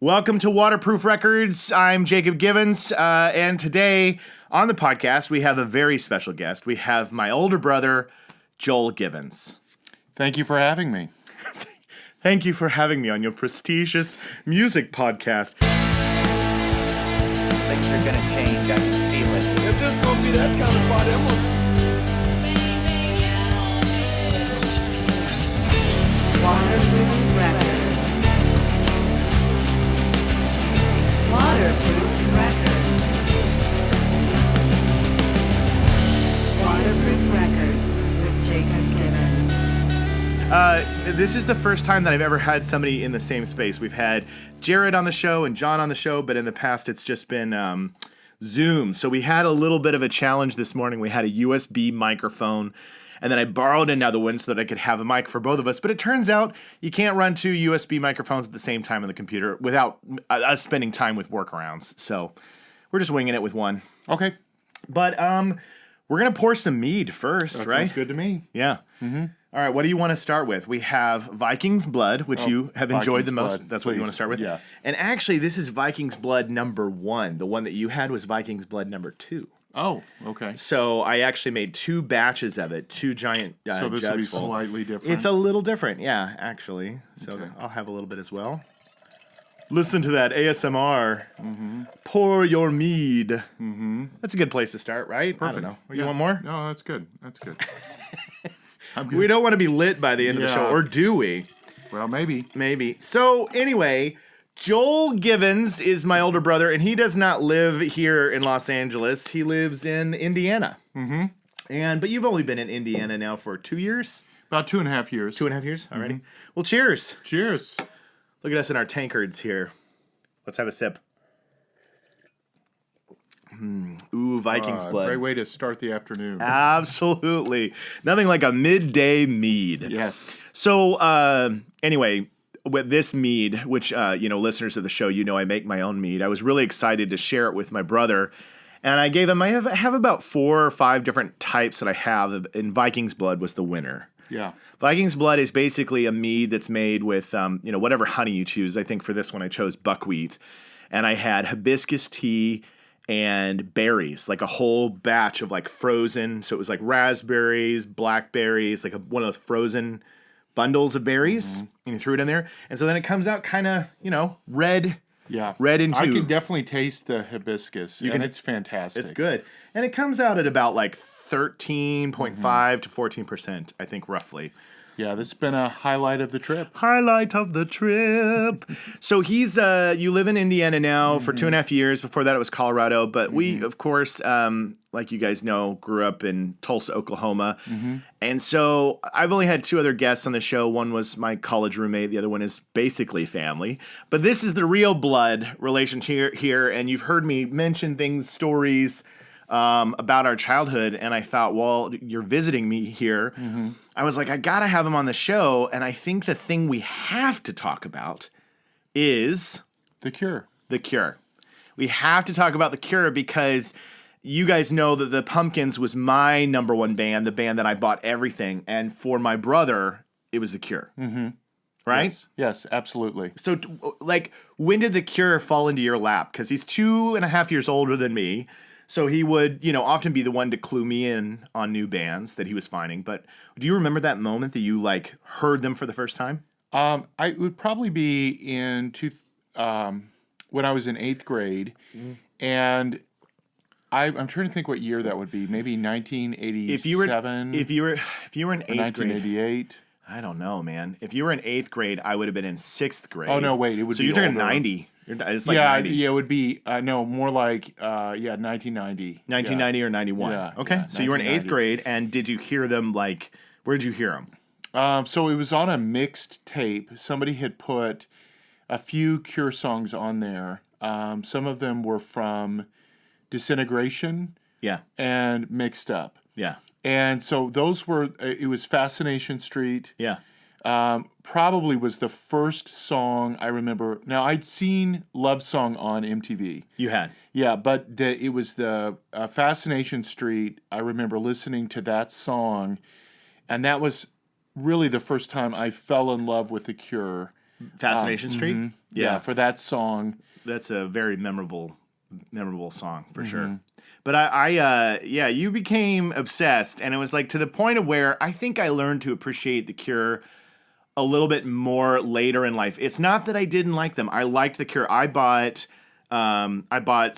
Welcome to Waterproof Records. I'm Jacob Givens, and today on the podcast we have a very special guest. We have my older brother, Joel Givens. Thank you for having me. Thank you for having me on your prestigious music podcast. Things are gonna change, I can feel it. If this gonna be that kind of party, I'm gonna... Waterproof Records. Waterproof Records. Waterproof Records with Jacob Givens. This is the first time that I've ever had somebody in the same space. We've had Jared on the show and John on the show, but in the past it's just been Zoom. So we had a little bit of a challenge this morning. We had a USB microphone, and then I borrowed another one so that I could have a mic for both of us. But it turns out you can't run two USB microphones at the same time on the computer without us spending time with workarounds. So we're just winging it with one. Okay. But we're going to pour some mead first, That right? sounds good to me. Yeah. Mm-hmm. All right, what do you want to start with? We have Viking's Blood, which you have enjoyed the most. Blood, That's what you want to please. start with? Yeah. And actually, this is Viking's Blood number 1. The one that you had was Viking's Blood number 2. Oh, okay. So I actually made 2 batches of it, 2 giant So this will be jugs full. slightly different. It's a little different, yeah, actually. So Okay. I'll have a little bit as well. Listen to that ASMR. Mm-hmm. Pour your mead. Mm-hmm. That's a good place to start, right? Perfect. I don't know. You Yeah. want more? No, that's good. That's good. I'm good. We don't want to be lit by the end of the show, Yeah. or do we? Well, maybe. Maybe. So anyway, Joel Givens is my older brother, and he does not live here in Los Angeles. He lives in Indiana. Mm-hmm. But you've only been in Indiana now for 2 years? About 2.5 years. 2.5 years already? Well, cheers. Cheers. Look at us in our tankards here. Let's have a sip. Ooh, Viking's Blood. Great way to start the afternoon. Absolutely. Nothing like a midday mead. Yes. So, anyway, with this mead, which, listeners of the show, I make my own mead. I was really excited to share it with my brother. And I gave him, I have about 4 or 5 different types that I have, and Viking's Blood was the winner. Yeah. Viking's Blood is basically a mead that's made with, whatever honey you choose. I think for this one I chose buckwheat. And I had hibiscus tea and berries, like a whole batch of like frozen. So it was like raspberries, blackberries, like one of those frozen bundles of berries. And you threw it in there. And so then it comes out kind of, red. Yeah. Red in hue. I can definitely taste the hibiscus, and it's fantastic. It's good. And it comes out at about like 13.5 to 14%, I think, roughly. Yeah, this has been a highlight of the trip. Highlight of the trip. So he's, you live in Indiana now for 2.5 years. Before that, it was Colorado. But we, of course, like you guys know, grew up in Tulsa, Oklahoma. And so I've only had 2 other guests on the show. One was my college roommate. The other one is basically family. But this is the real blood relationship here. And you've heard me mention things, stories about our childhood. And I thought, well, you're visiting me here. I was like, I got to have him on the show. And I think the thing we have to talk about is The Cure. The Cure. We have to talk about The Cure because you guys know that the Pumpkins was my number 1 band, the band that I bought everything. And for my brother, it was The Cure. Right? Yes, absolutely. So, when did The Cure fall into your lap? Because he's 2.5 years older than me. So he would, often be the one to clue me in on new bands that he was finding. But do you remember that moment that you, heard them for the first time? I would probably be in when I was in 8th grade, and I'm trying to think what year that would be. Maybe 1987. If you were in 8th grade, 1988. I don't know, man. If you were in 8th grade, I would have been in 6th grade. Oh no, wait, it would so be you're talking older. 90. It's like yeah, 90. yeah, it would be no more like 1990. 1990 or 91. Yeah, Okay, yeah, so you were in 8th 1990. grade, and did you hear them, where did you hear them? So it was on a mixed tape. Somebody had put a few Cure songs on there. Some of them were from Disintegration Yeah, and Mixed Up. yeah, And so those were, it was Fascination Street. yeah. Probably was the first song I remember. Now, I'd seen Love Song on MTV. You had. Yeah, but it was the Fascination Street. I remember listening to that song, and that was really the first time I fell in love with The Cure. Fascination Street. Yeah, for that song. That's a very memorable song for sure. Mm-hmm. But you became obsessed, and it was like to the point of where I think I learned to appreciate The Cure a little bit more later in life. It's not that I didn't like them. I liked The Cure. I bought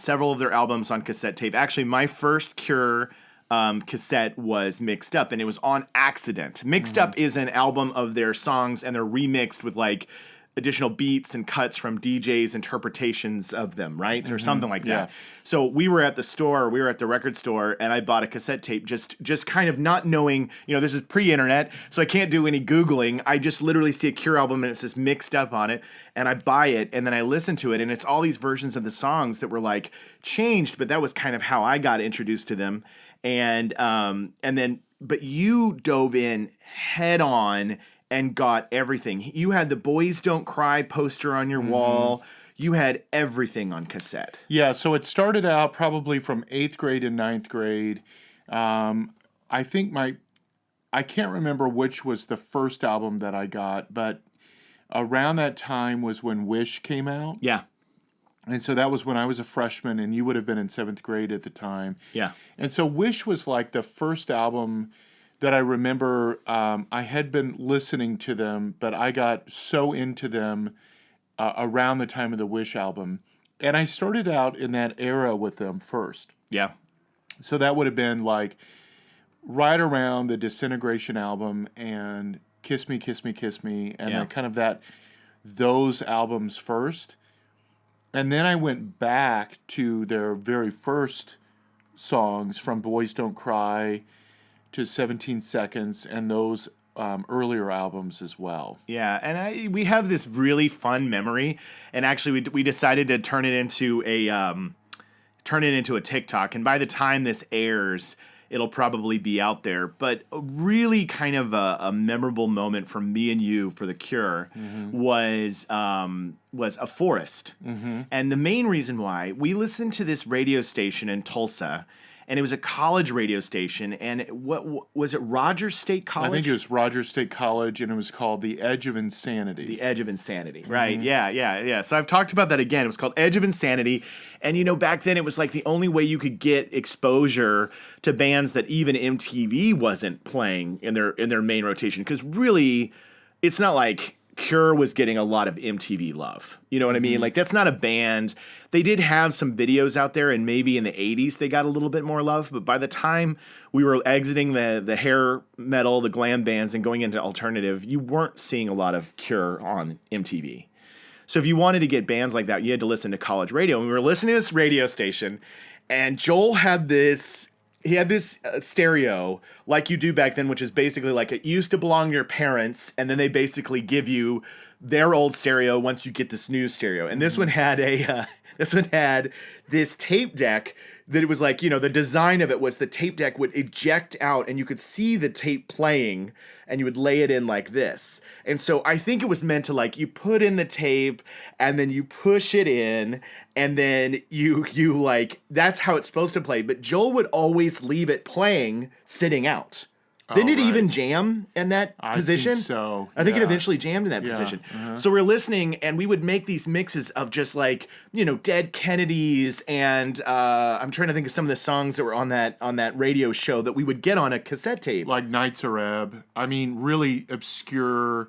several of their albums on cassette tape. Actually, my first Cure cassette was Mixed Up, and it was on accident. Mixed Up is an album of their songs, and they're remixed with like additional beats and cuts from DJs' interpretations of them, right? Or something like that. Yeah. So we were at the record store, and I bought a cassette tape just kind of not knowing, this is pre-internet, so I can't do any Googling. I just literally see a Cure album and it says Mixed Up on it, and I buy it, and then I listen to it, and it's all these versions of the songs that were like changed, but that was kind of how I got introduced to them. But you dove in head on and got everything. You had the Boys Don't Cry poster on your wall. You had everything on cassette. Yeah, so it started out probably from 8th grade and 9th grade. I think I can't remember which was the first album that I got, but around that time was when Wish came out. Yeah. And so that was when I was a freshman, and you would have been in 7th grade at the time. Yeah. And so Wish was like the first album that I remember. I had been listening to them, but I got so into them around the time of the Wish album. And I started out in that era with them first. Yeah. So that would have been like right around the Disintegration album and Kiss Me, Kiss Me, Kiss Me, and Yeah. then kind of those albums first. And then I went back to their very first songs, from Boys Don't Cry to 17 Seconds, and those earlier albums as well. Yeah, and we have this really fun memory, and actually we decided to turn it into a TikTok, and by the time this airs, it'll probably be out there. But a really kind of a memorable moment for me and you for The Cure was A Forest. And the main reason why, we listened to this radio station in Tulsa, and it was a college radio station, and what was it, Rogers State College? I think it was Rogers State College, and it was called The Edge of Insanity. The Edge of Insanity, right? Yeah. So I've talked about that again. It was called Edge of Insanity, and back then it was like the only way you could get exposure to bands that even MTV wasn't playing in their main rotation, because really, it's not like Cure was getting a lot of MTV love. You know what I mean? Like, that's not a band. They did have some videos out there, and maybe in the 80s they got a little bit more love, but by the time we were exiting the hair metal, the glam bands, and going into alternative, you weren't seeing a lot of Cure on MTV. So if you wanted to get bands like that, you had to listen to college radio. And we were listening to this radio station, and Joel had this stereo like you do back then, which is basically like it used to belong to your parents, and then they basically give you their old stereo once you get this new stereo. And this one had this tape deck that it was like, the design of it was the tape deck would eject out, and you could see the tape playing, and you would lay it in like this. And so I think it was meant to, like, you put in the tape and then you push it in, and then you like, that's how it's supposed to play. But Joel would always leave it playing sitting out. Didn't it even jam in that position? I think so. I think it yeah. eventually jammed in that position. So we're listening, and we would make these mixes of just like, Dead Kennedys, and I'm trying to think of some of the songs that were on that radio show that we would get on a cassette tape. Like Knights of Reb. I mean, really obscure.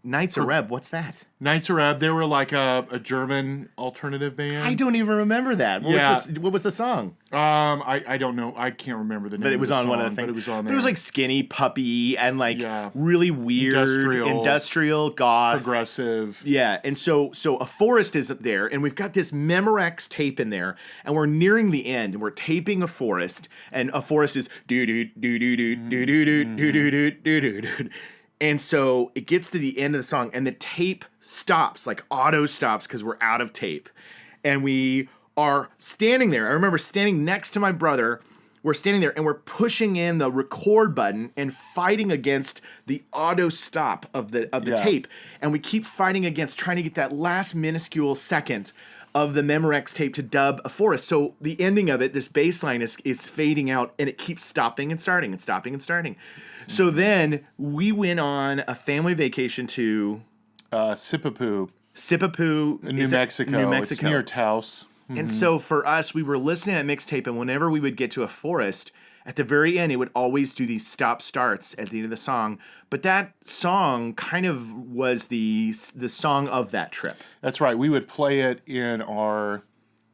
Knights of Reb, what's that? Knights of Reb, they were like a German alternative band. I don't even remember that. What was the song? I don't know. I can't remember the name. But it was of the on song, one of the things. But it was on there. But it was like Skinny Puppy and like really weird industrial goth progressive. Yeah, and so A Forest is there, and we've got this Memorex tape in there, and we're nearing the end, and we're taping A Forest, and A Forest is do do do do do do do do do do do do do. And so it gets to the end of the song, and the tape stops, like auto stops, because we're out of tape. And we are standing there. I remember standing next to my brother. We're standing there, and we're pushing in the record button and fighting against the auto stop of the tape. And we keep fighting against trying to get that last minuscule second of the Memorex tape to dub A Forest. So the ending of it, this bass line is fading out, and it keeps stopping and starting and stopping and starting. So then we went on a family vacation to Sipapoo, Sipapoo, New Mexico. New Mexico. It's near Taos. And so for us, we were listening to that mixtape, and whenever we would get to a forest, at the very end, it would always do these stop starts at the end of the song. But that song kind of was the song of that trip. That's right. We would play it in our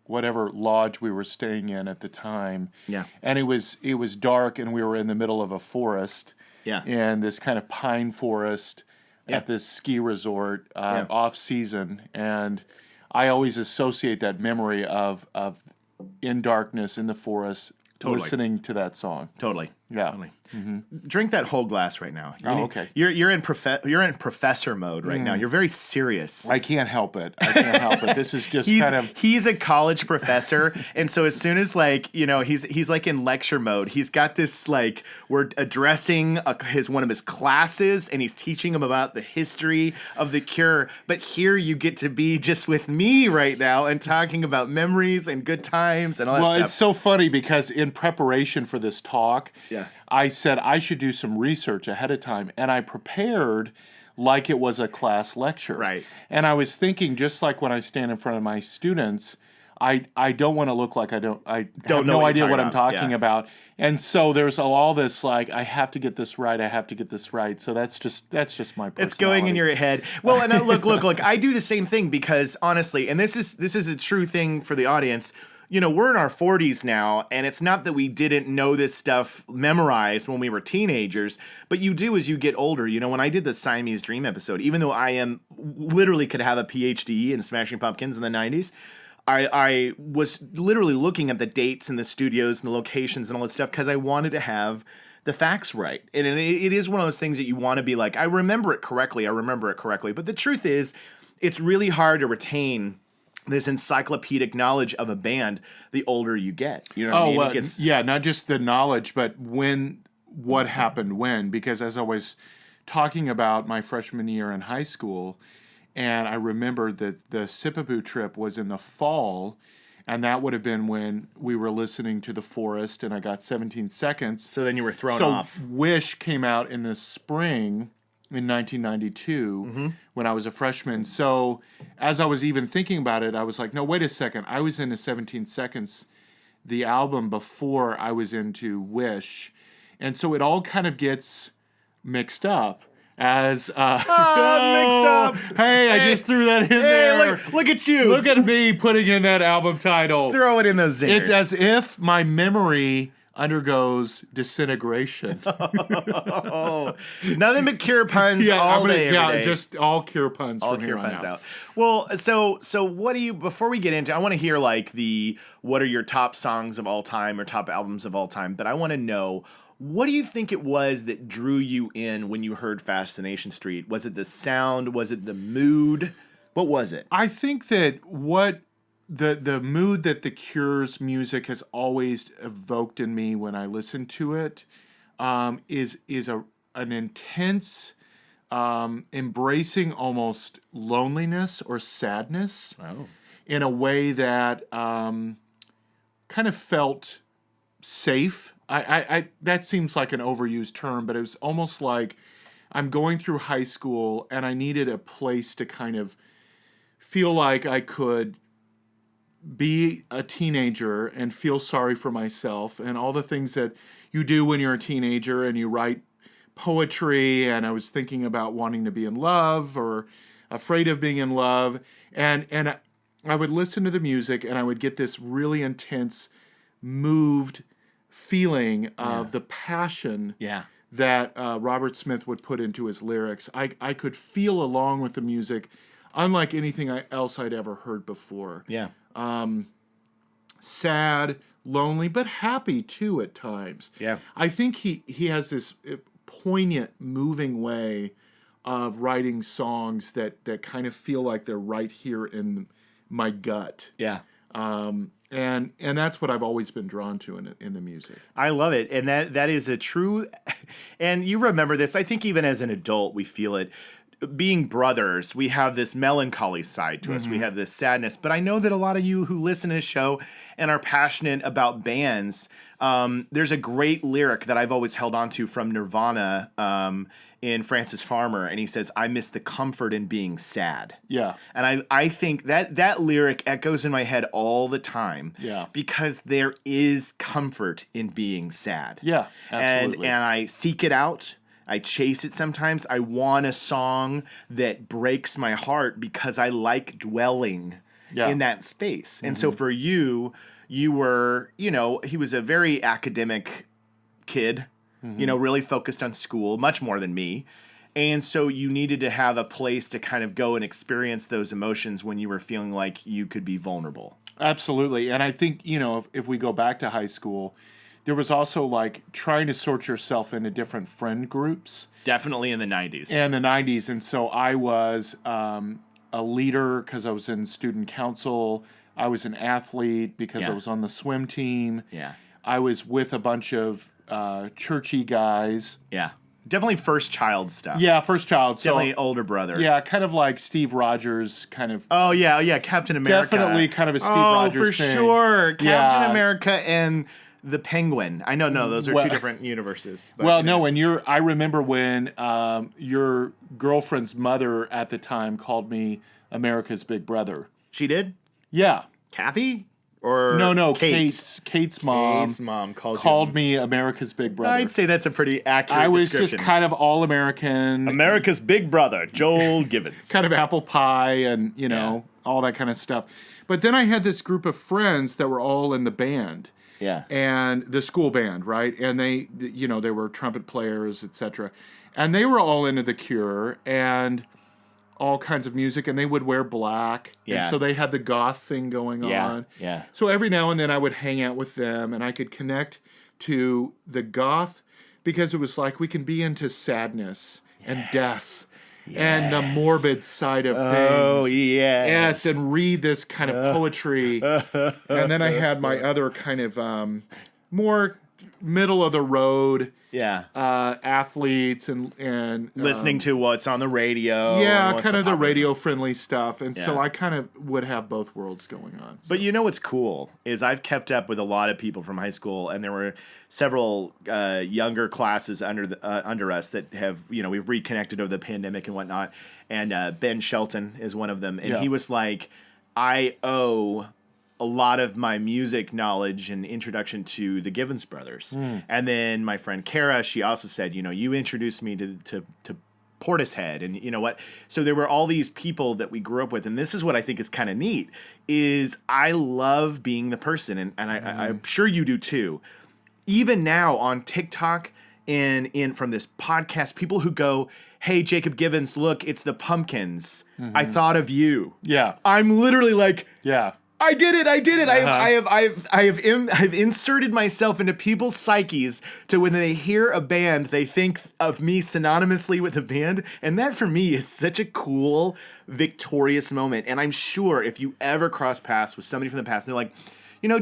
whatever lodge we were staying in at the time. Yeah. And it was dark, and we were in the middle of a forest. Yeah. In this kind of pine forest at this ski resort off season, and I always associate that memory of in darkness in the forest, listening to that song. Totally. Yeah. Totally. Drink that whole glass right now. Okay. You're in professor mode right now. You're very serious. I can't help it. This is just He's a college professor, and so as soon as he's like in lecture mode. He's got this we're addressing one of his classes, and he's teaching him about the history of the Cure. But here you get to be just with me right now and talking about memories and good times and all that stuff. Well, it's so funny because in preparation for this talk, I said I should do some research ahead of time, and I prepared like it was a class lecture. Right. And I was thinking, just like when I stand in front of my students, I don't want to look like I have no idea what I'm talking about. And so there's all this I have to get this right. So that's just my personality. It's going in your head. Well, and look, I do the same thing because honestly, and this is a true thing for the audience. We're in our 40s now, and it's not that we didn't know this stuff memorized when we were teenagers, but you do as you get older. When I did the Siamese Dream episode, even though I literally could have a PhD in Smashing Pumpkins in the 90s, I was literally looking at the dates and the studios and the locations and all this stuff because I wanted to have the facts right. And it is one of those things that you want to be like, I remember it correctly. But the truth is, it's really hard to retain this encyclopedic knowledge of a band the older you get. You know what I mean? Not just the knowledge, but what happened when. Because as I was talking about my freshman year in high school, and I remember that the Sipapoo trip was in the fall, and that would have been when we were listening to The Forest, and I got 17 Seconds. So then you were thrown off. Wish came out in the spring in 1992 when I was a freshman. So as I was even thinking about it, I was like, no, wait a second. I was into 17 Seconds, the album before I was into Wish. And so it all kind of gets mixed up. Hey, I just threw that in there. Look at you. Look at me putting in that album title. Throw it in those zingers. It's as if my memory undergoes disintegration. Nothing but Cure puns all day, every day. Just all Cure puns all from Cure here on puns out. Well, so what do you, before we get into, I want to hear what are your top songs of all time or top albums of all time, but I want to know, what do you think it was that drew you in when you heard Fascination Street? Was it the sound? Was it the mood? What was it? I think that the mood that the Cure's music has always evoked in me when I listen to it is an intense, embracing almost loneliness or sadness in a way that kind of felt safe. I that seems like an overused term, but it was almost like I'm going through high school and I needed a place to kind of feel like I could be a teenager and feel sorry for myself and all the things that you do when you're a teenager and you write poetry. And I was thinking about wanting to be in love or afraid of being in love. And I would listen to the music and I would get this really intense, moved feeling of the passion that Robert Smith would put into his lyrics. I could feel along with the music unlike anything else I'd ever heard before. Yeah. Sad, lonely, but happy too at times. Yeah. I think he has this poignant, moving way of writing songs that kind of feel like they're right here in my gut. Yeah. And that's what I've always been drawn to in the music. I love it. And that is a true, and you remember this, I think even as an adult, we feel it. Being brothers, we have this melancholy side to us. We have this sadness. But I know that a lot of you who listen to this show and are passionate about bands, there's a great lyric that I've always held on to from Nirvana. in Francis Farmer, and he says, "I miss the comfort in being sad." Yeah. And I think that lyric echoes in my head all the time. Yeah. Because there is comfort in being sad. Yeah, absolutely. And I seek it out. I chase it sometimes. I want a song that breaks my heart because I like dwelling in that space. And so for you were, he was a very academic kid, really focused on school, much more than me. And so you needed to have a place to kind of go and experience those emotions when you were feeling like you could be vulnerable. Absolutely. And I think, if we go back to high school, there was also like trying to sort yourself into different friend groups. Definitely in the 90s. And the 90s. And so I was a leader because I was in student council. I was an athlete because I was on the swim team. Yeah. I was with a bunch of churchy guys. Yeah. Definitely first child stuff. Yeah, first child. So, Definitely older brother. yeah, kind of like Steve Rogers kind of. Oh, yeah, Captain America. Definitely kind of a Steve Rogers for thing. sure. Captain Yeah. America and the Penguin. I know, no, those are two different universes. But, Well, no, I remember when your girlfriend's mother at the time called me America's Big Brother. She did? Yeah. Kathy? Or No, Kate? Kate's mom. Kate's mom called me America's Big Brother. I'd say that's a pretty accurate I was description. just kind of all American. America's Big Brother, Joel Givens. Kind of apple pie and, all that kind of stuff. But then I had this group of friends that were all in the band. Yeah. And the school band, right? And they were trumpet players, etc. And they were all into The Cure and all kinds of music, and they would wear black. Yeah. And so they had the goth thing going on. Yeah. So every now and then I would hang out with them, and I could connect to the goth because it was like we can be into sadness and death and the morbid side of things. Oh, yes. Yes, and read this kind of poetry. And then I had my other kind of more middle of the road athletes and listening to what's on the radio. Yeah, what's kind of the popular. radio friendly stuff. And so Yeah. I kind of would have both worlds going on. So. But you know what's cool is I've kept up with a lot of people from high school, and there were several younger classes under us that have, we've reconnected over the pandemic and whatnot. And Ben Shelton is one of them. And he was like, I owe a lot of my music knowledge and introduction to the Givens brothers. And then my friend Kara, she also said, you introduced me to Portishead, and you know what? So there were all these people that we grew up with, and this is what I think is kind of neat, is I love being the person, and I'm sure you do too. Even now on TikTok and from this podcast, people who go, hey, Jacob Givens, look, it's the Pumpkins. I thought of you. Yeah. I'm literally like, Yeah. I did it. I've inserted myself into people's psyches to when they hear a band, they think of me synonymously with a band. And that for me is such a cool, victorious moment. And I'm sure if you ever cross paths with somebody from the past and they're like,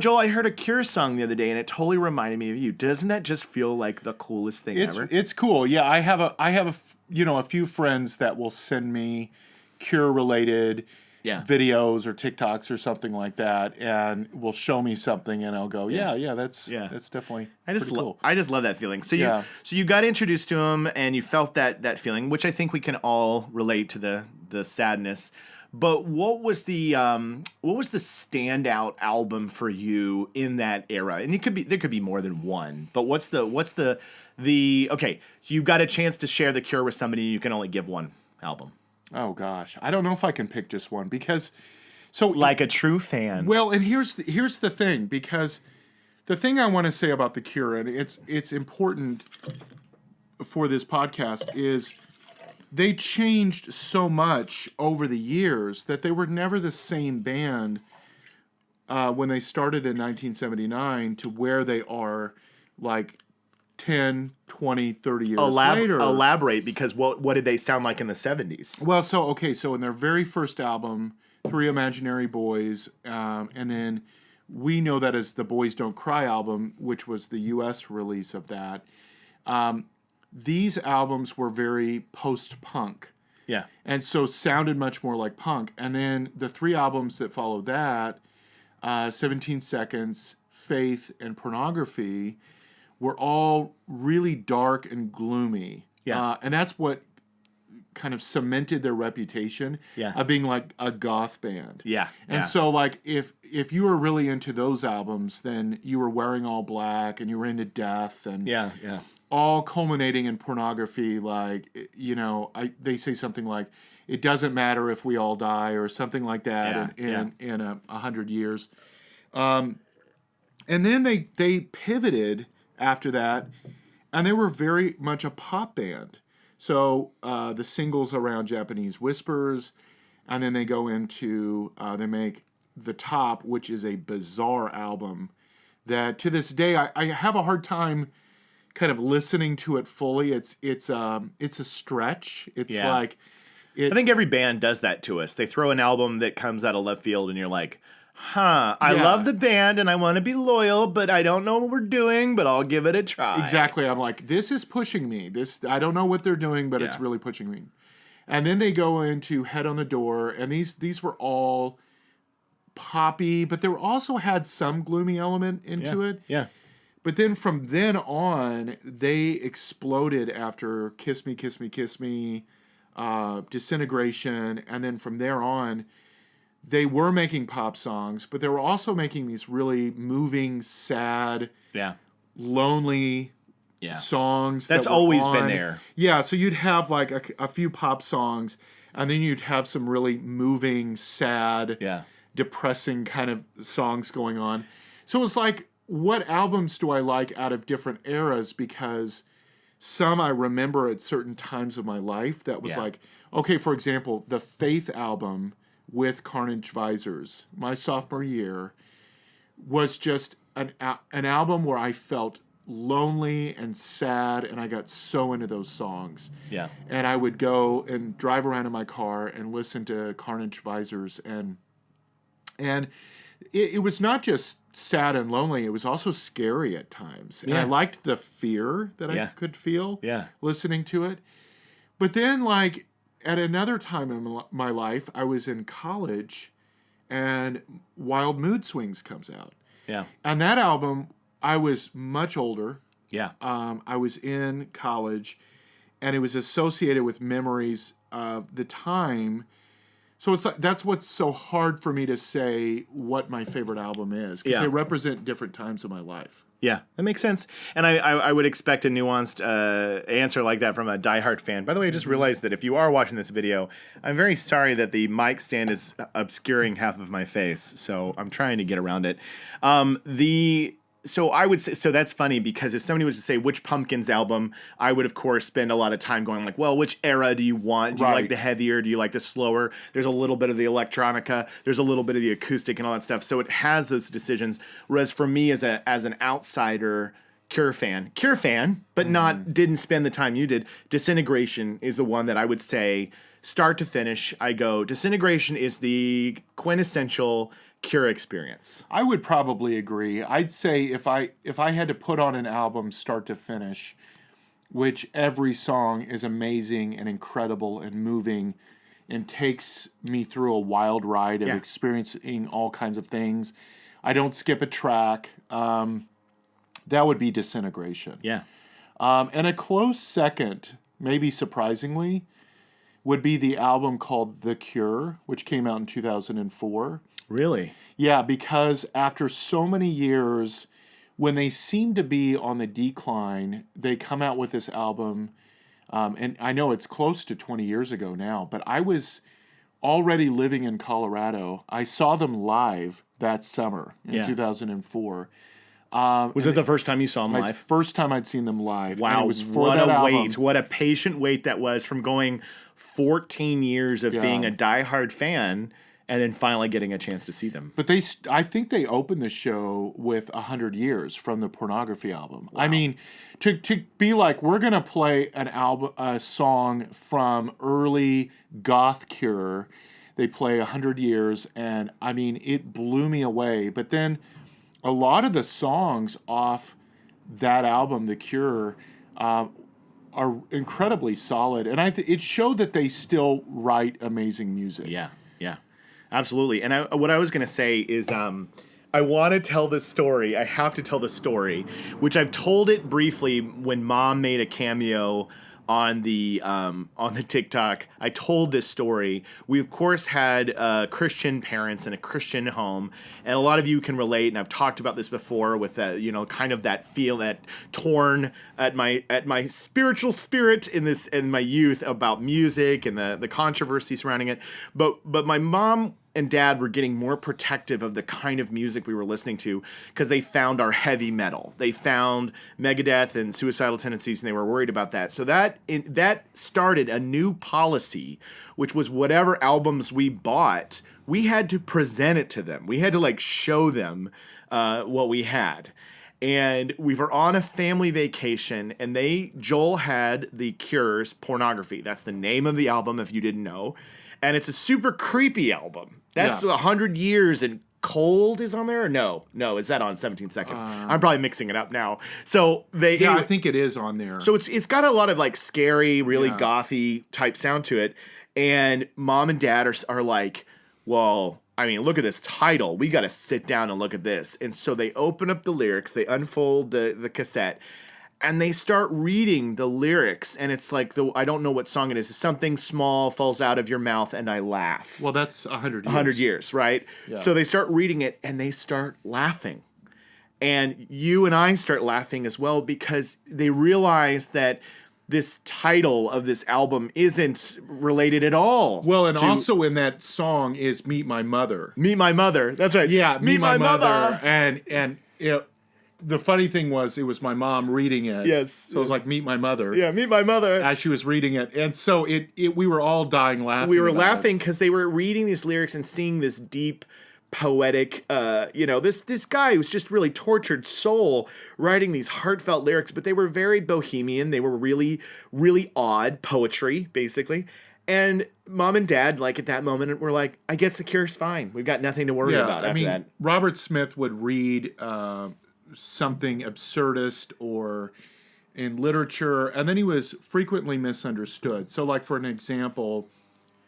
Joel, I heard a Cure song the other day and it totally reminded me of you. Doesn't that just feel like the coolest thing ever? It's cool. Yeah, I have a few friends that will send me Cure related videos or TikToks or something like that, and will show me something, and I'll go, that's definitely pretty cool. I just love that feeling. So you got introduced to him, and you felt that feeling, which I think we can all relate to the sadness. But what was the standout album for you in that era? And there could be more than one. But what's the okay? So you've got a chance to share the Cure with somebody. You can only give one album. Oh gosh, I don't know if I can pick just one because, like a true fan. Well, and here's the thing, because the thing I want to say about the Cure, and it's important for this podcast, is they changed so much over the years that they were never the same band when they started in 1979 to where they are like 10, 20, 30 years later. Elaborate, because what did they sound like in the 70s? Well, so in their very first album, Three Imaginary Boys, and then we know that as the Boys Don't Cry album, which was the U.S. release of that. These albums were very post-punk. Yeah. And so sounded much more like punk. And then the three albums that followed that, 17 Seconds, Faith, and Pornography, were all really dark and gloomy. Yeah. And that's what kind of cemented their reputation of being like a goth band. Yeah. And so like if you were really into those albums, then you were wearing all black and you were into death and yeah. all culminating in pornography. Like, you know, they say something like, it doesn't matter if we all die or something like that in 100 years. And then they pivoted after that, and they were very much a pop band. So the singles around Japanese Whispers, and then they go into, they make The Top, which is a bizarre album that to this day I have a hard time kind of listening to it fully. It's a stretch. It's like... I think every band does that to us. They throw an album that comes out of left field and you're like, I love the band and I want to be loyal, but I don't know what we're doing, but I'll give it a try. Exactly. I'm like, this is pushing me. I don't know what they're doing, but it's really pushing me. And then they go into Head on the Door, and these were all poppy, but they also had some gloomy element into it. Yeah. But then from then on, they exploded after Kiss Me, Kiss Me, Kiss Me, Disintegration, and then from there on, they were making pop songs, but they were also making these really moving, sad, lonely songs. That's always been there. Yeah, so you'd have like a few pop songs, and then you'd have some really moving, sad, depressing kind of songs going on. So it was like, what albums do I like out of different eras? Because some I remember at certain times of my life that was like, okay, for example, the Faith album with Carnage Visors, my sophomore year, was just an album where I felt lonely and sad, and I got so into those songs. Yeah. And I would go and drive around in my car and listen to Carnage Visors, and it was not just sad and lonely, it was also scary at times. And I liked the fear that I could feel listening to it. But then, like, at another time in my life, I was in college, and Wild Mood Swings comes out. Yeah. And that album, I was much older. Yeah. I was in college, and it was associated with memories of the time. So it's like, that's what's so hard for me to say what my favorite album is, because they represent different times of my life. Yeah, that makes sense. And I would expect a nuanced answer like that from a diehard fan. By the way, I just realized that if you are watching this video, I'm very sorry that the mic stand is obscuring half of my face. So I'm trying to get around it. So I would say, so that's funny, because if somebody was to say which Pumpkins album, I would of course spend a lot of time going like, well, which era do you want? Do you like the heavier? Do you like the slower? There's a little bit of the electronica. There's a little bit of the acoustic and all that stuff. So it has those decisions. Whereas for me as an outsider Cure fan, but didn't spend the time you did, Disintegration is the one that I would say start to finish. I go, Disintegration is the quintessential Cure experience. I would probably agree. I'd say if I had to put on an album start to finish, which every song is amazing and incredible and moving and takes me through a wild ride of experiencing all kinds of things, I don't skip a track, that would be Disintegration. Yeah. And a close second, maybe surprisingly, would be the album called The Cure, which came out in 2004. Really? Yeah, because after so many years, when they seem to be on the decline, they come out with this album. And I know it's close to 20 years ago now, but I was already living in Colorado. I saw them live that summer in 2004. Was it the first time you saw them live? First time I'd seen them live. Wow, and it was for what that a album. wait. What a patient wait that was from going 14 years of being a diehard fan and then finally getting a chance to see them. But I think they opened the show with 100 Years from the Pornography album. Wow. I mean, to be like, we're going to play a song from early goth Cure. They play 100 Years, and I mean, it blew me away. But then a lot of the songs off that album, The Cure, are incredibly solid. And it showed that they still write amazing music. Yeah, yeah. Absolutely. And what I was going to say is I want to tell this story. I have to tell the story, which I've told it briefly when Mom made a cameo on the TikTok. I told this story. We of course had Christian parents in a Christian home, and a lot of you can relate. And I've talked about this before with that, kind of that feel, that torn at my spiritual spirit in my youth about music and the controversy surrounding it. But my mom and dad were getting more protective of the kind of music we were listening to because they found our heavy metal. They found Megadeth and Suicidal Tendencies, and they were worried about that. So that started a new policy, which was whatever albums we bought, we had to present it to them. We had to show them what we had. And we were on a family vacation, and Joel had The Cure's Pornography. That's the name of the album, if you didn't know. And it's a super creepy album. That's 100 Years and Cold is on there? Or no, is that on 17 Seconds? I'm probably mixing it up now. So I think it is on there. So it's got a lot of scary, really gothy type sound to it. And mom and dad are like, well, I mean, look at this title. We got to sit down and look at this. And so they open up the lyrics, they unfold the cassette, and they start reading the lyrics. And it's like, I don't know what song it is. Something small falls out of your mouth and I laugh. Well, that's 100 years. 100 years, right? Yeah. So they start reading it and they start laughing. And you and I start laughing as well because they realize that this title of this album isn't related at all. Well, and also in that song is Meet My Mother. Meet My Mother. That's right. Yeah, Meet My Mother. And the funny thing was, it was my mom reading it. Yes. So it was like, Meet My Mother. Yeah, Meet My Mother. As she was reading it. And so we were all dying laughing. We were laughing because they were reading these lyrics and seeing this deep, poetic, this guy who's just really tortured soul writing these heartfelt lyrics, but they were very bohemian. They were really, really odd poetry, basically. And mom and dad, at that moment, were like, I guess The Cure's fine. We've got nothing to worry about after that. Robert Smith would read something absurdist or in literature, and then he was frequently misunderstood. So, for an example,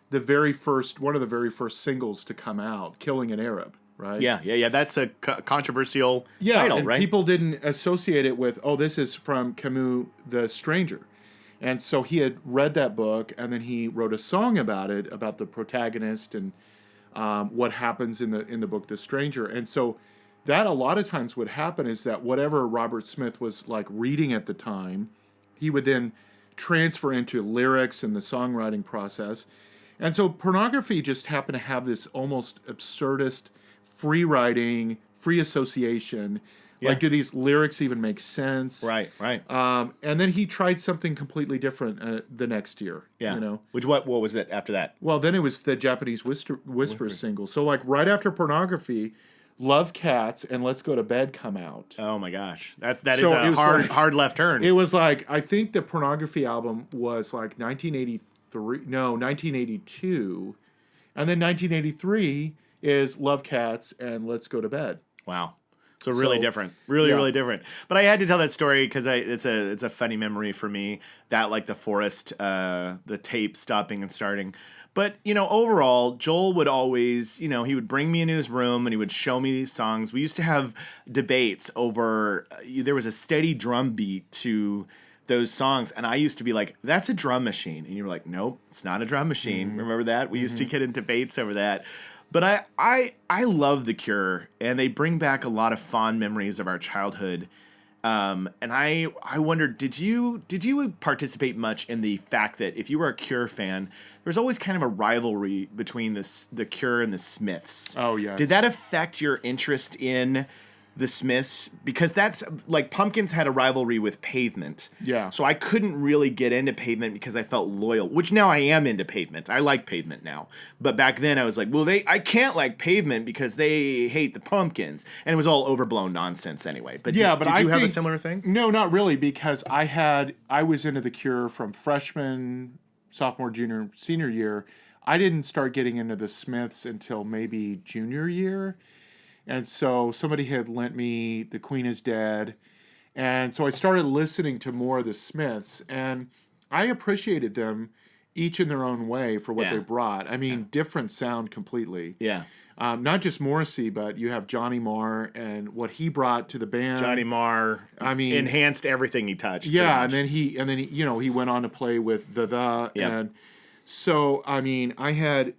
one of the very first singles to come out, Killing an Arab, right? Yeah. That's a controversial title, and right? People didn't associate it with, this is from Camus' The Stranger. And so he had read that book, and then he wrote a song about it, about the protagonist and what happens in the book The Stranger. And so that a lot of times would happen is that whatever Robert Smith was reading at the time, he would then transfer into lyrics and the songwriting process. And so Pornography just happened to have this almost absurdist free writing, free association. Yeah. Do these lyrics even make sense? Right. And then he tried something completely different the next year. Yeah. Which what was it after that? Well, then it was the Japanese Whisper single. So right after Pornography, Love Cats and Let's Go to Bed come out. Oh my gosh. That is a hard left turn. It was I think the Pornography album was 1982. And then 1983 is Love Cats and Let's Go to Bed. Wow. So really different, really different. But I had to tell that story because it's a funny memory for me, that the forest, the tape stopping and starting. But overall, Joel would always, he would bring me into his room and he would show me these songs. We used to have debates over. There was a steady drum beat to those songs, and I used to be like, "That's a drum machine," and you were like, "Nope, it's not a drum machine." Mm-hmm. Remember that? We used to get in debates over that. But I love The Cure, and they bring back a lot of fond memories of our childhood. And I wondered, did you participate much in the fact that if you were a Cure fan, there was always kind of a rivalry between the Cure and the Smiths? Oh yeah. Did that affect your interest in the Smiths? Because that's Pumpkins had a rivalry with Pavement. Yeah. So I couldn't really get into Pavement because I felt loyal, which now I am into Pavement. I like Pavement now. But back then I was like, well, I can't like Pavement because they hate the Pumpkins. And it was all overblown nonsense anyway. But did you have a similar thing? No, not really, because I was into The Cure from freshman, sophomore, junior, senior year. I didn't start getting into the Smiths until maybe junior year. And so somebody had lent me The Queen is Dead. And so I started listening to more of the Smiths. And I appreciated them each in their own way for what Yeah. they brought. I mean, different sound completely. Yeah. Not just Morrissey, but you have Johnny Marr and what he brought to the band. Johnny Marr, I mean, enhanced everything he touched. yeah, pretty much. and then he, you know, he went on to play with the Yep. and so I mean, I had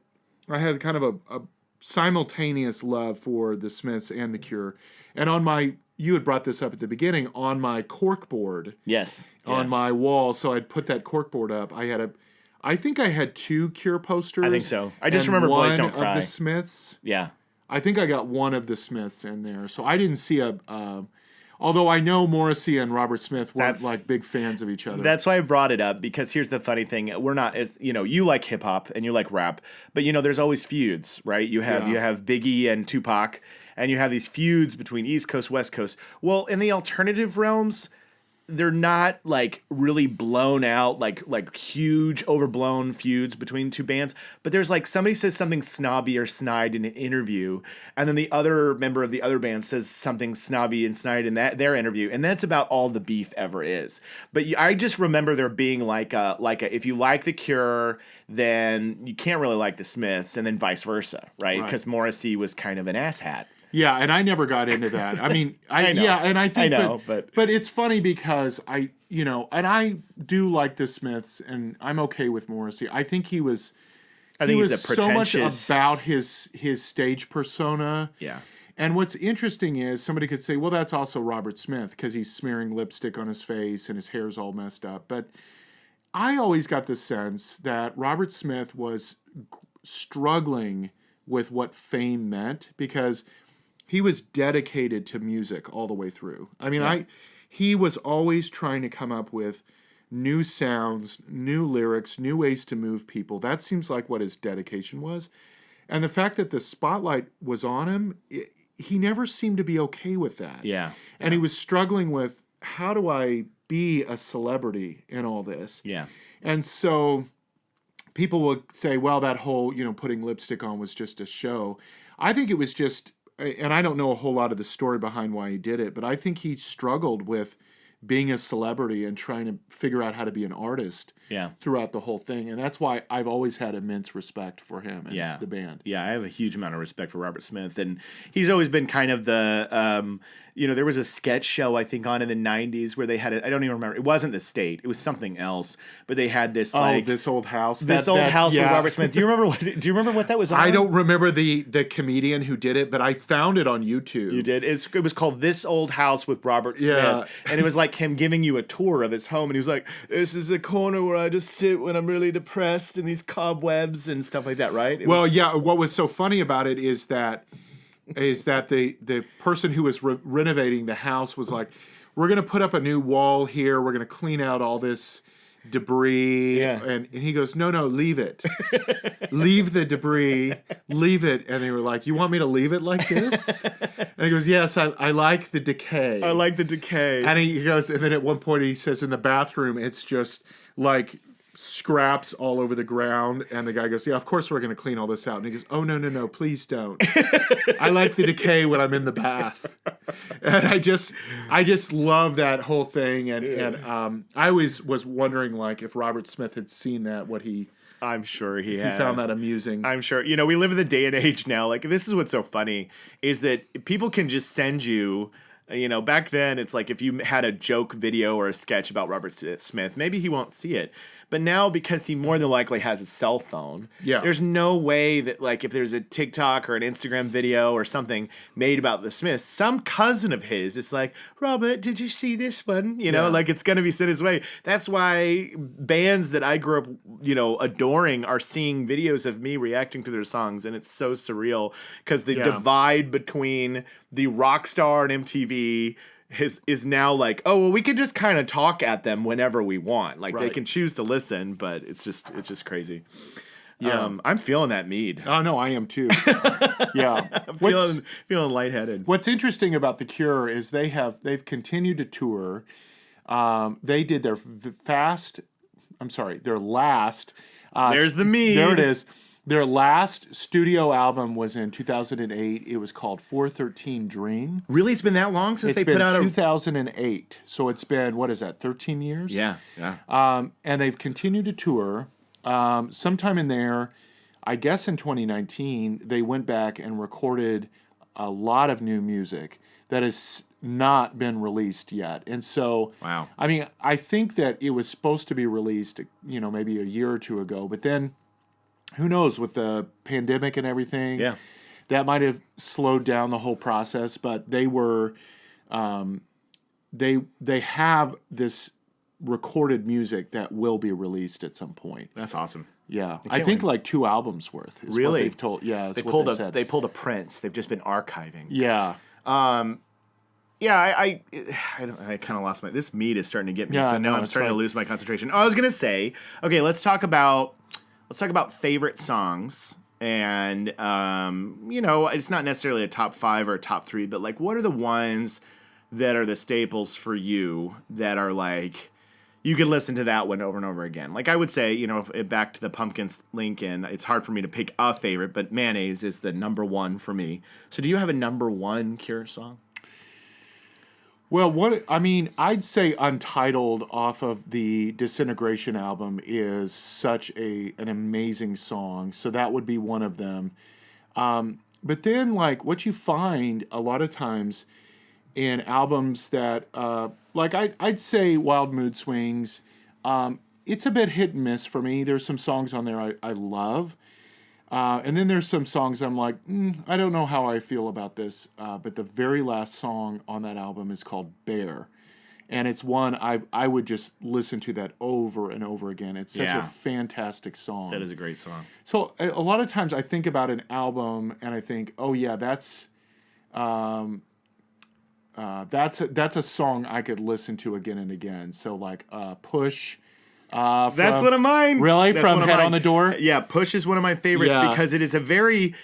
kind of a simultaneous love for the Smiths and the Cure, and on my you had brought this up at the beginning on my cork board Yes. on Yes. my wall, so I'd put that cork board up. I think I had 2 Cure posters. I think so. I just and remember Boys one Don't Cry. of the Smiths. Yeah. I think I got one of the Smiths in there, so I didn't see although I know Morrissey and Robert Smith weren't That's- like big fans of each other. That's why I brought it up, because here's the funny thing: we're not, you know, you like hip hop and you like rap, but you know, there's always feuds, right? You have Biggie and Tupac, and you have these feuds between East Coast, West Coast. Well, in the alternative realms, they're not like really blown out, like huge overblown feuds between two bands, but there's like somebody says something snobby or snide in an interview, and then the other member of the other band says something snobby and snide in their interview, and that's about all the beef ever is. But I just remember there being like a if you like the Cure, then you can't really like the Smiths, and then vice versa, right? Because Morrissey was kind of an asshat. Yeah, and I never got into that. I mean, I know. yeah, and I think, I know, but it's funny because you know, and I do like the Smiths, and I'm okay with Morrissey. I think he was he's a so much pretentious about his stage persona. Yeah. And what's interesting is somebody could say, well, that's also Robert Smith because he's smearing lipstick on his face and his hair's all messed up. But I always got the sense that Robert Smith was struggling with what fame meant because he was dedicated to music all the way through. I mean, he was always trying to come up with new sounds, new lyrics, new ways to move people. That seems like what his dedication was. And the fact that the spotlight was on him, he never seemed to be okay with that. Yeah. And he was struggling with, how do I be a celebrity in all this? Yeah. And so people would say, well, that whole, you know, putting lipstick on was just a show. I think it was just, and I don't know a whole lot of the story behind why he did it, but I think he struggled with being a celebrity and trying to figure out how to be an artist throughout the whole thing. And that's why I've always had immense respect for him and the band. Yeah, I have a huge amount of respect for Robert Smith. And he's always been kind of the, you know, there was a sketch show, I think, on in the 90s where they had I don't even remember. It wasn't The State. It was something else. But they had this, like... This Old House. This Old House with Robert Smith. Do you remember what that was on? I don't remember the comedian who did it, but I found it on YouTube. You did? It was called This Old House with Robert Smith. Yeah. And it was like him giving you a tour of his home. And he was like, this is a corner where I just sit when I'm really depressed in these cobwebs and stuff like that, right? What was so funny about it is that the person who was renovating the house was like, we're going to put up a new wall here. We're going to clean out all this debris. Yeah. And he goes, no, leave it. Leave the debris. Leave it. And they were like, you want me to leave it like this? And he goes, yes, I like the decay. I like the decay. And he goes, and then at one point he says in the bathroom, it's just like scraps all over the ground. And the guy goes, yeah, of course we're going to clean all this out. And he goes, oh, no, please don't. I like the decay when I'm in the bath. And I just love that whole thing. And I always was wondering, like, if Robert Smith had seen that, I'm sure he has. He found that amusing. I'm sure. You know, we live in the day and age now. Like, this is what's so funny is that people can just send you, you know, back then it's like if you had a joke video or a sketch about Robert Smith, maybe he won't see it. But now, because he more than likely has a cell phone, there's no way that, like, if there's a TikTok or an Instagram video or something made about the Smiths, some cousin of his is like, Robert, did you see this one? You know, like, it's going to be sent his way. That's why bands that I grew up, you know, adoring are seeing videos of me reacting to their songs. And it's so surreal because the divide between the rock star and MTV is now like, oh, well, we can just kind of talk at them whenever we want. Like, they can choose to listen, but it's just crazy. Yeah. I'm feeling that mead. Oh, no, I am too. Yeah. I'm feeling lightheaded. What's interesting about The Cure is they've continued to tour. They did their last. There's the mead. There it is. Their last studio album was in 2008. It was called 413 Dream. Really? It's been that long since they put out 2008. So it's been, what is that, 13 years? Yeah. And they've continued to tour. sometime in there, I guess in 2019, they went back and recorded a lot of new music that has not been released yet. And so, Wow. I mean, I think that it was supposed to be released, maybe a year or two ago, but then who knows with the pandemic and everything. Yeah. That might have slowed down the whole process, but they were, they have this recorded music that will be released at some point. That's awesome. Yeah, I think like 2 albums worth. Is Really? What they've told. Yeah, that's They what pulled they a said. they pulled a Prince. They've just been archiving. Yeah. Yeah, I kind of lost my. This mead is starting to get me. Yeah, So now no, I'm it's starting to fine. lose my concentration. Oh, I was gonna say, okay, let's talk about favorite songs. And it's not necessarily a top 5 or a top 3, but like, what are the ones that are the staples for you that are like you could listen to that one over and over again? Like I would say, if back to the Pumpkins Lincoln, it's hard for me to pick a favorite, but Mayonnaise is the number 1 for me. So do you have a number 1 Cure song? Well, I'd say Untitled off of the Disintegration album is such an amazing song. So that would be one of them. But then, like, what you find a lot of times in albums that, I'd say Wild Mood Swings, it's a bit hit and miss for me. There's some songs on there I love. And then there's some songs I'm like, I don't know how I feel about this. But the very last song on that album is called Bear. And it's one I would just listen to that over and over again. It's such a fantastic song. That is a great song. So a lot of times I think about an album and I think, oh yeah, that's a song I could listen to again and again. So like Push. That's one of mine. Really? That's From one of Head mine. on the Door? Yeah, Push is one of my favorites Yeah. because it is a very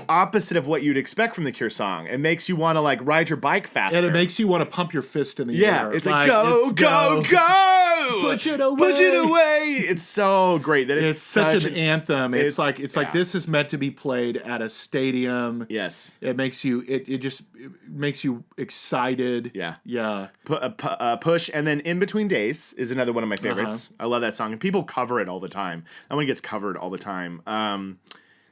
opposite of what you'd expect from the Cure song. It makes you want to ride your bike faster. And it makes you want to pump your fist in the yeah, air. it's like go, go, go! Push it away. Push it away! It's so great. That is It's such an anthem. It's like yeah. this is meant to be played at a stadium. Yes. It makes you it makes you excited. Yeah. Yeah. Push, and then In Between Days is another one of my favorites. I love that song, and people cover it all the time. That one gets covered all the time.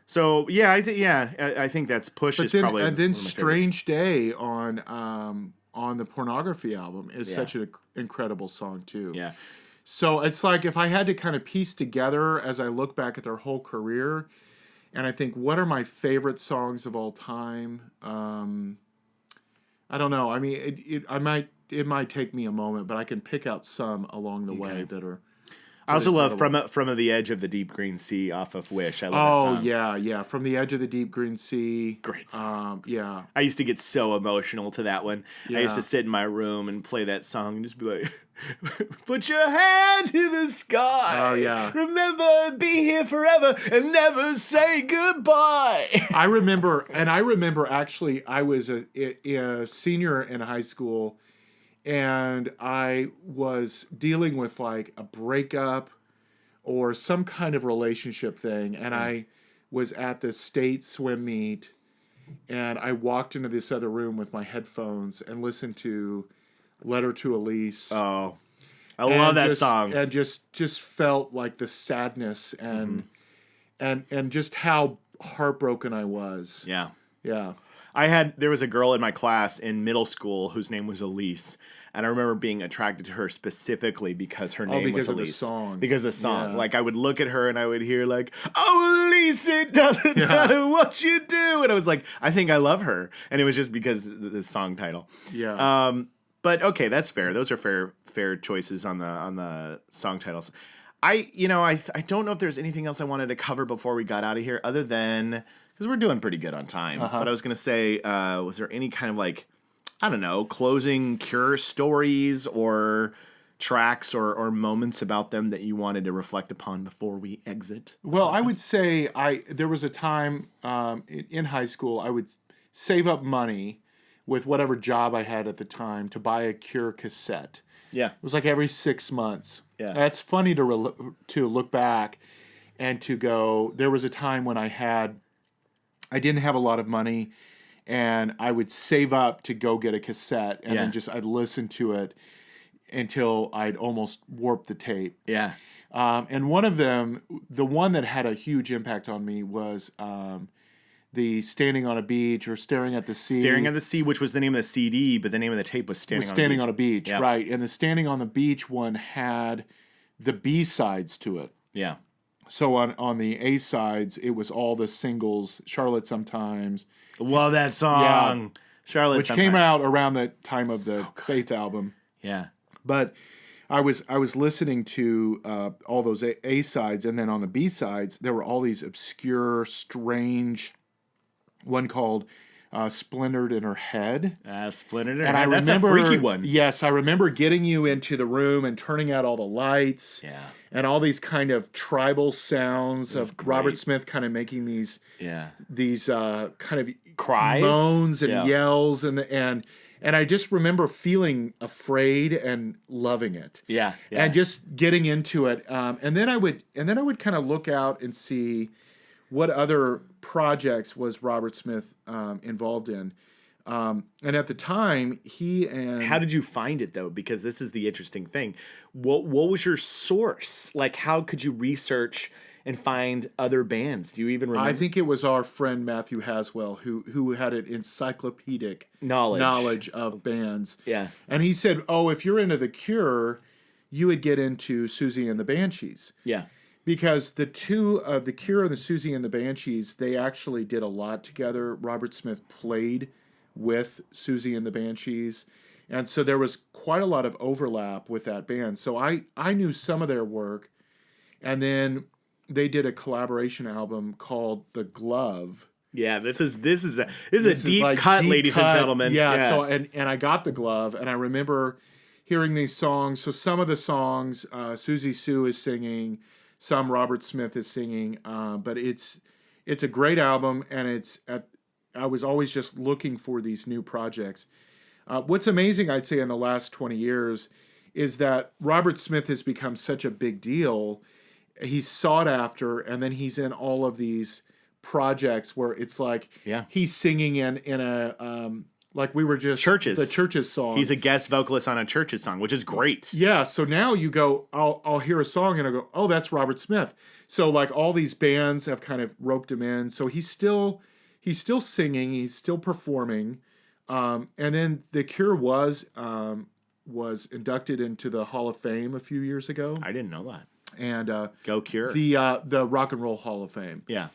So yeah, I think that's Push is probably. And then one of my Strange Day on the Pornography album is Yeah. such an incredible song too. favorites. Yeah. So it's like if I had to kind of piece together as I look back at their whole career, and I think what are my favorite songs of all time? I don't know. I mean, it might take me a moment, but I can pick out some along the way that are. I also love incredible. from the Edge of the Deep Green Sea off of Wish. I love that song. Yeah. From the Edge of the Deep Green Sea. Great song. Yeah. I used to get so emotional to that one. I used Yeah. to sit in my room and play that song and just be like, put your hand to the sky. Oh, yeah. Remember, be here forever and never say goodbye. I remember actually I was a senior in high school, and I was dealing with like a breakup or some kind of relationship thing, and I was at this state swim meet, and I walked into this other room with my headphones and listened to Letter to Elise. Oh, I love that song. And just felt like the sadness and just how heartbroken I was. Yeah. Yeah. There was a girl in my class in middle school whose name was Elise. And I remember being attracted to her specifically because her name because was of the Elise. song. Because of the song. Yeah. Like I would look at her and I would hear like, oh, Elise, it doesn't matter what you do. And I was like, I think I love her. And it was just because of the song title. Yeah. But okay, that's fair. Those are fair choices on the song titles. I don't know if there's anything else I wanted to cover before we got out of here other than because we're doing pretty good on time. But I was gonna say, was there any kind of like, I don't know, closing Cure stories or tracks or moments about them that you wanted to reflect upon before we exit? Well, I would say there was a time in high school I would save up money with whatever job I had at the time to buy a Cure cassette. Yeah. It was like every 6 months. Yeah. That's funny to look back and to go, there was a time when I didn't have a lot of money, and I would save up to go get a cassette, and then I'd listen to it until I'd almost warped the tape. Yeah. And one of them, the one that had a huge impact on me was the Standing on a Beach or Staring at the Sea. Staring at the Sea, which was the name of the CD, but the name of the tape was Standing on a Beach, Yep. right. And the Standing on the Beach one had the B-sides to it. Yeah. So on the A-sides, it was all the singles, Charlotte Sometimes, Love that song. Charlotte which Sometimes. came out around the time of the good. Faith album. Yeah. But I was listening to all those A-sides, and then on the B-sides, there were all these obscure, strange, one called Splintered in Her Head. Splintered. And I That's remember, a freaky one. Yes, I remember getting you into the room and turning out all the lights. Yeah. And all these kind of tribal sounds was of Robert great. Smith kind of making these Yeah. kind of Cries? moans and Yeah. yells and I just remember feeling afraid and loving it. Yeah. And just getting into it. And then I would kind of look out and see what other projects was Robert Smith involved in. And at the time, he and How did you find it though? Because this is the interesting thing. What was your source? Like, how could you research and find other bands? Do you even remember? I think it was our friend Matthew Haswell who had an encyclopedic Knowledge. of bands. Yeah. And he said, "Oh, if you're into The Cure, you would get into Susie and the Banshees." Yeah. Because the two of The Cure and the Susie and the Banshees, they actually did a lot together. Robert Smith played with Susie and the Banshees. And so there was quite a lot of overlap with that band. So I knew some of their work. And then they did a collaboration album called The Glove. Yeah, this is a deep like cut, deep ladies cut. and gentlemen. Yeah. So and I got The Glove, and I remember hearing these songs. So some of the songs, Susie Sue is singing, some Robert Smith is singing, but it's a great album, and I was always just looking for these new projects. What's amazing, I'd say, in the last 20 years is that Robert Smith has become such a big deal. He's sought after, and then he's in all of these projects where it's like he's singing in a like we were just Churches. the Churches song. He's a guest vocalist on a Churches song, which is great. Yeah, so now you go, I'll hear a song and I go, oh, that's Robert Smith. So like all these bands have kind of roped him in. So he's still singing, he's still performing. And then The Cure was inducted into the Hall of Fame a few years ago. I didn't know that. And Go Cure. the Rock and Roll Hall of Fame. Yeah.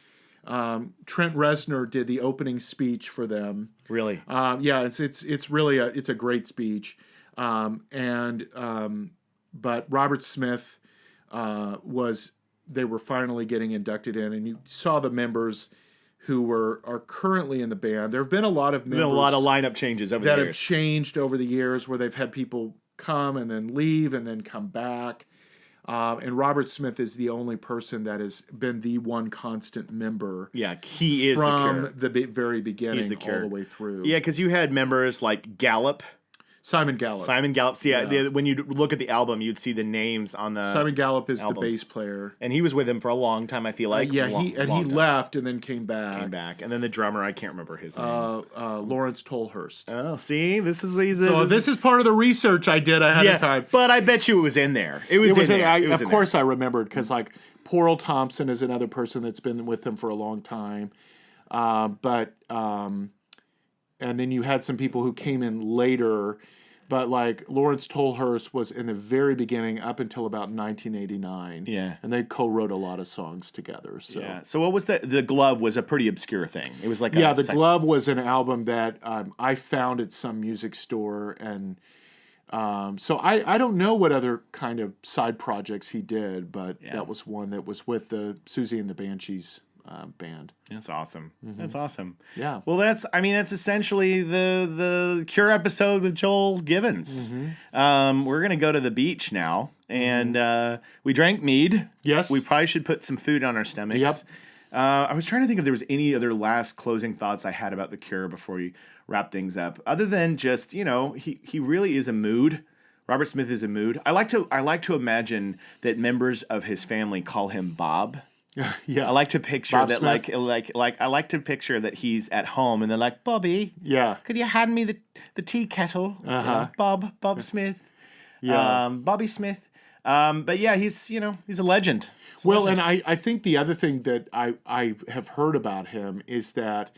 Trent Reznor did the opening speech for them. Really? Yeah, it's really a great speech. But Robert Smith they were finally getting inducted in, and you saw the members who are currently in the band. There have been a lot of members Been a lot of lineup changes over that the have years. changed over the years, where they've had people come and then leave and then come back. And Robert Smith is the only person that has been the one constant member. Yeah, he is from the Cure. very beginning He's the Cure. all the way through. Yeah, because you had members like Gallup. Simon Gallup. Simon Gallup. So when you look at the album, you'd see the names on the Simon Gallup is albums. the bass player. And he was with him for a long time, I feel like. He long time. left and then came back. And then the drummer, I can't remember his name. Lawrence Tolhurst. Oh, see? This is So this is part of the research I did ahead of time. But I bet you it was in there. It was in there. Of course I remembered, because like Poor Old Thompson is another person that's been with them for a long time. And then you had some people who came in later. But like Lawrence Tolhurst was in the very beginning up until about 1989. Yeah. And they co-wrote a lot of songs together. So Yeah. So what was that? The Glove was a pretty obscure thing. It was like The Glove was an album that I found at some music store, and so I don't know what other kind of side projects he did, but that was one that was with the Susie and the Banshees band. That's awesome. That's awesome. Yeah. Well, that's essentially the Cure episode with Joel Givens. We're gonna go to the beach now, and we drank mead. Yes. We probably should put some food on our stomachs. Yep. I was trying to think if there was any other last closing thoughts I had about the Cure before we wrap things up, other than just he really is a mood. Robert Smith is a mood. I like to imagine that members of his family call him Bob. Yeah. I like to picture Bob that Smith? like I like to picture that he's at home and they're like, Bobby, Yeah. could you hand me the tea kettle? Uh-huh. Bob Smith. Yeah. Bobby Smith. But yeah, he's a legend. He's a Well, legend. and I think the other thing that I have heard about him is that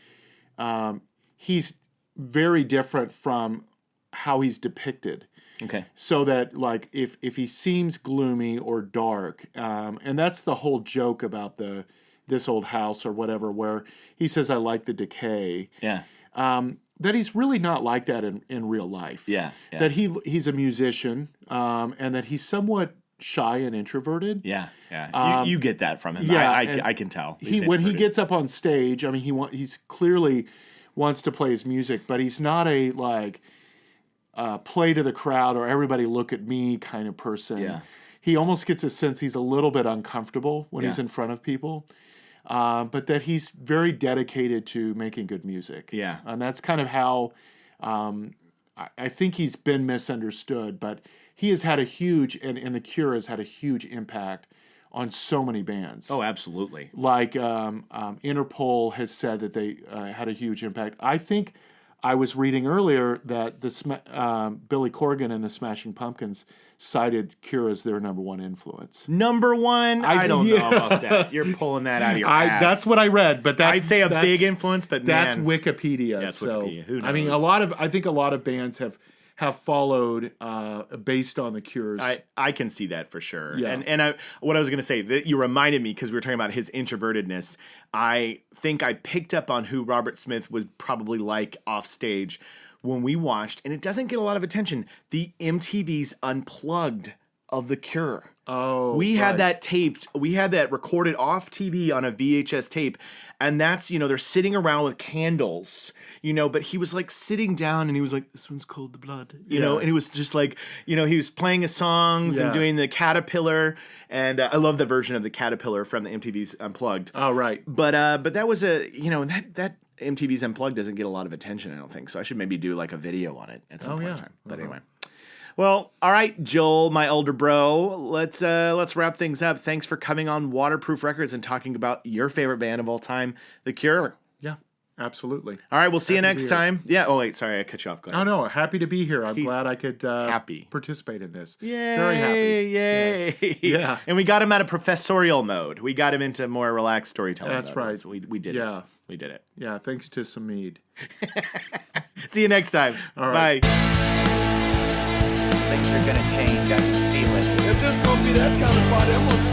he's very different from how he's depicted. Okay. So that, like, if he seems gloomy or dark, and that's the whole joke about this old house or whatever, where he says, "I like the decay." Yeah. That he's really not like that in real life. Yeah. That he's a musician, and that he's somewhat shy and introverted. Yeah. Yeah. You get that from him. yeah, I can tell. He's When he introverted. gets up on stage, I mean, he's clearly wants to play his music, but he's not a play to the crowd or everybody look at me kind of person. Yeah. He almost gets a sense he's a little bit uncomfortable when he's in front of people, but that he's very dedicated to making good music. Yeah. And that's kind of how I think he's been misunderstood, but he has had a huge, and The Cure has had a huge impact on so many bands. Oh, absolutely. Like Interpol has said that they had a huge impact. I think I was reading earlier that Billy Corgan and the Smashing Pumpkins cited Cure as their number one influence. Number one? I don't know yeah. about that. You're pulling that out of your ass. That's what I read, but I'd say a big influence, but that's man. Wikipedia. That's so Wikipedia. Who I mean, knows? I think a lot of bands have followed based on the Cure's. I can see that for sure. Yeah. And what I was going to say, that you reminded me because we were talking about his introvertedness. I think I picked up on who Robert Smith was probably like off stage when we watched, and it doesn't get a lot of attention, the MTV's Unplugged of The Cure. Oh, we had right. that taped. We had that recorded off TV on a VHS tape. And that's, they're sitting around with candles, but he was like sitting down and he was like, "This one's called The Blood," and he was just like, he was playing his songs and doing the Caterpillar. And I love the version of the Caterpillar from the MTV's Unplugged. Oh, right. But that was that MTV's Unplugged doesn't get a lot of attention, I don't think. So I should maybe do like a video on it at some point in time. But anyway. Well, all right, Joel, my older bro. Let's wrap things up. Thanks for coming on Waterproof Records and talking about your favorite band of all time, The Cure. Yeah, absolutely. All right, we'll see you Happy to next be here. time. Yeah. Oh wait, sorry, I cut you off. Go ahead. Oh no, happy to be here. I'm He's glad I could happy. participate in this. Yay! Very happy. Yay! Yeah. And we got him out of professorial mode. We got him into more relaxed storytelling. That's mode. right. So we did it. Yeah. We did it. Yeah, thanks to some mead. See you next time. All right. Bye. Things are gonna change. I can feel it. If this gonna be that kind of party, I'm gonna